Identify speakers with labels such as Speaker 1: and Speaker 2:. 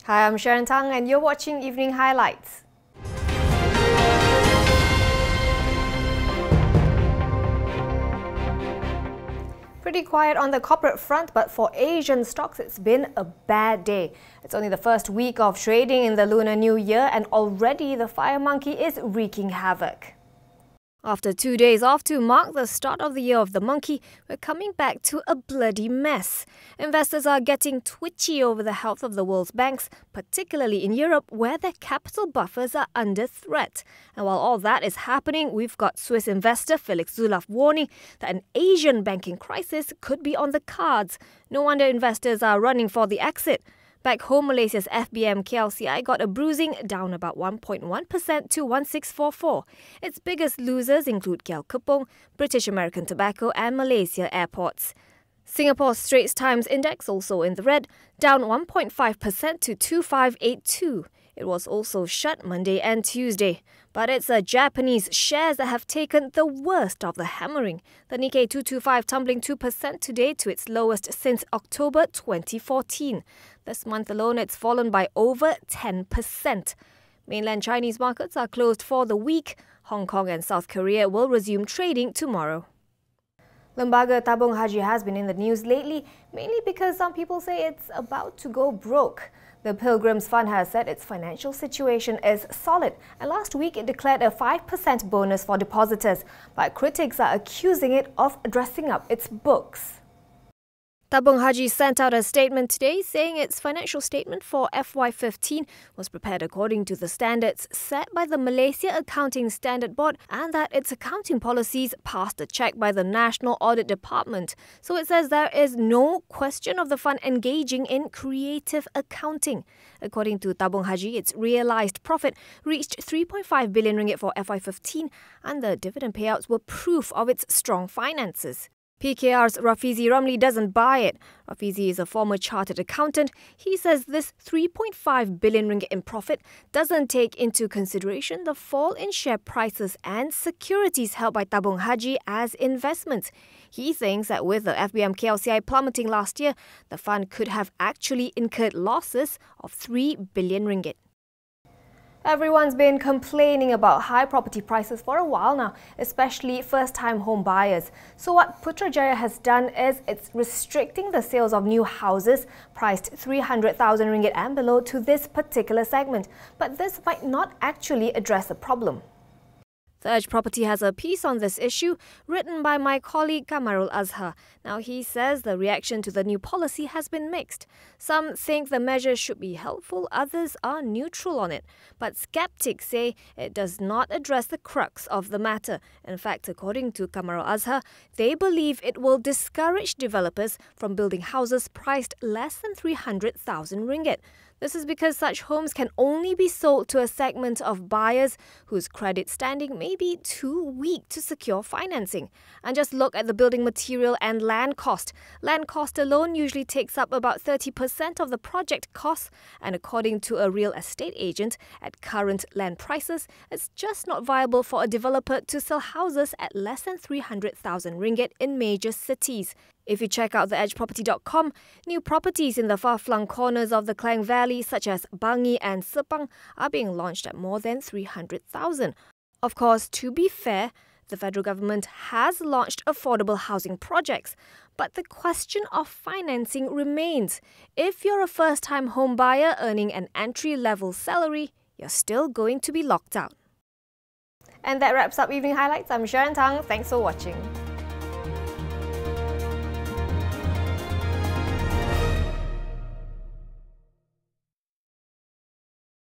Speaker 1: Hi, I'm Sharon Tang and you're watching Evening Highlights. Pretty quiet on the corporate front, but for Asian stocks, it's been a bad day. It's only the first week of trading in the Lunar New Year and already the fire monkey is wreaking havoc. After 2 days off to mark the start of the year of the monkey, we're coming back to a bloody mess. Investors are getting twitchy over the health of the world's banks, particularly in Europe, where their capital buffers are under threat. And while all that is happening, we've got Swiss investor Felix Zulauf warning that an Asian banking crisis could be on the cards. No wonder investors are running for the exit. Back home, Malaysia's FBM KLCI got a bruising, down about 1.1% to 1644. Its biggest losers include KL Kepong, British American Tobacco and Malaysia Airports. Singapore's Straits Times Index also in the red, down 1.5% to 2582. It was also shut Monday and Tuesday. But it's Japanese shares that have taken the worst of the hammering. The Nikkei 225 tumbling 2% today to its lowest since October 2014. This month alone, it's fallen by over 10%. Mainland Chinese markets are closed for the week. Hong Kong and South Korea will resume trading tomorrow. Lembaga Tabung Haji has been in the news lately, mainly because some people say it's about to go broke. The Pilgrims Fund has said its financial situation is solid, and last week it declared a 5% bonus for depositors, but critics are accusing it of dressing up its books. Tabung Haji sent out a statement today saying its financial statement for FY15 was prepared according to the standards set by the Malaysia Accounting Standard Board and that its accounting policies passed a check by the National Audit Department. So it says there is no question of the fund engaging in creative accounting. According to Tabung Haji, its realised profit reached 3.5 billion ringgit for FY15 and the dividend payouts were proof of its strong finances. PKR's Rafizi Ramli doesn't buy it. Rafizi is a former chartered accountant. He says this 3.5 billion ringgit in profit doesn't take into consideration the fall in share prices and securities held by Tabung Haji as investments. He thinks that with the FBM KLCI plummeting last year, the fund could have actually incurred losses of 3 billion ringgit. Everyone's been complaining about high property prices for a while now, especially first-time home buyers. So what Putrajaya has done is it's restricting the sales of new houses priced 300,000 ringgit and below to this particular segment. But this might not actually address the problem. The Edge Property has a piece on this issue written by my colleague Kamarul Azhar. Now he says the reaction to the new policy has been mixed. Some think the measure should be helpful, others are neutral on it. But skeptics say it does not address the crux of the matter. In fact, according to Kamarul Azhar, they believe it will discourage developers from building houses priced less than 300,000 ringgit. This is because such homes can only be sold to a segment of buyers whose credit standing may be too weak to secure financing. And just look at the building material and land cost. Land cost alone usually takes up about 30% of the project cost, and according to a real estate agent, at current land prices, it's just not viable for a developer to sell houses at less than 300,000 ringgit in major cities. If you check out theedgeproperty.com, new properties in the far-flung corners of the Klang Valley, such as Bangi and Sepang, are being launched at more than 300,000. Of course, to be fair, the federal government has launched affordable housing projects, but the question of financing remains. If you're a first-time home buyer earning an entry-level salary, you're still going to be locked out. And that wraps up Evening Highlights. I'm Sharon Tang. Thanks for watching.